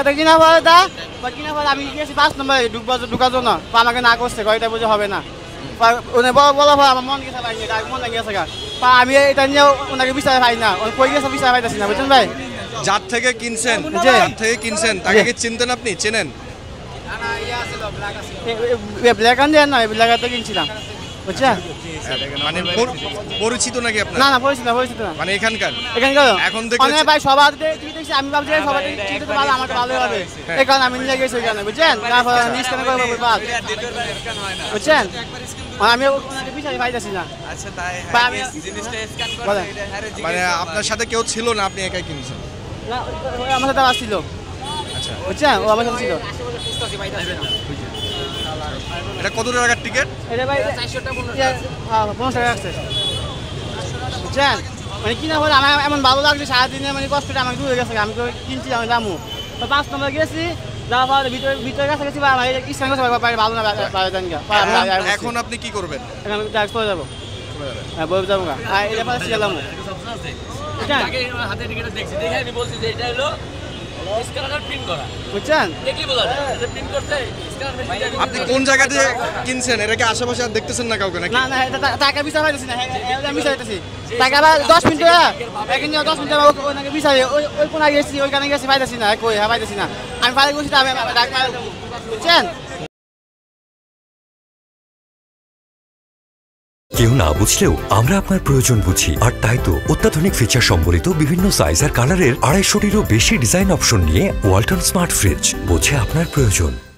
এটা কিনা পরে দা বা কিনা পরে আমি গিয়েছি 5 নম্বরে ঢুকার জন্য আমাকে না করছে এটা বুঝে হবে না বলা হয় আমার মন গেছে ভাই মন গেছে আমি এটা নিয়ে ওনাকে বিচারে পাই না কই গেছে বিচারে পাইতেছি না বুঝছেন ভাই যার থেকে কিনছেন তাকে কি চিনতেন আপনি চেনেন ব্ল্যাক অ্যান্ড না ব্ল্যাক তো কিনছিলাম বুঝছেন মানে পরিচিত নাকি আপনার না পরিচিত না মানে এখানকার এখন দেখছি ভাই সবার দেখছি আমি ভাবছি সবার চিনতে ভালো আমাকে ভালো হবে এই কারণে আমি নিয়ে গেছি ওখানে বুঝছেন তারপর স্ক্যান করে বুঝছেন আমি ওনাকে বিচারে পাইতেছি না আচ্ছা তাই জিনিসটা স্ক্যান করে মানে আপনার সাথে কেউ ছিল না আপনি একাই কিনছেন না আমার সাথে আসছিল আচ্ছা বুঝছেন ও আমার সাথে ছিল এটা কত টাকার টিকিট এটা ভাই 400 টাকা 50 টাকা আছে বুঝছেন মানে কিনা বলে আমার এমন ভালো লাগছে সারাদিনে মানে কষ্টটা আমাকে দূরে গেছে আমি তো কিনছি আমি দামু তো 5 নম্বর গেছি যাওয়ার পরে ভিতরে কাছে গেছি বা স্ক্যান করতে ভালো না এখন আপনি কি করবেন এখন ডাইরেক্ট চলে যাবো হ্যাঁ বই যাবো আর এটা পরে গেলাম হাতে টিকিট দেখছি দেখে আমি বলছি যে এটা হলো স্ক্যানার প্রিন্ট করা বুঝছেন দেখি বোঝা যায় যে প্রিন্ট করতে স্ক্যানার আপনি কোন জায়গা দিয়ে কিনছেন এটা কি আশেপাশে আর দেখতেছেন না কাউকে নাকি না এটা টাকা বিচার পাইতেছি না আমি বিচার পাইতেছি টাকা আবার 10 মিনিট এখন 10 মিনিট ওনাকে বিচারে ওই কোন গেছি ওইখানে গেছি পাইতেছি না কই পাইতেছি না আমি পারে গেছি আমি ডাক্তার বুঝছেন কেউ না বুঝলেও আমরা আপনার প্রয়োজন বুঝি আর তাই তো অত্যাধুনিক ফিচার সম্বলিত বিভিন্ন সাইজ আর কালারের 250টিরও বেশি ডিজাইন অপশন নিয়ে ওয়ালটন স্মার্ট ফ্রিজ বোঝে আপনার প্রয়োজন।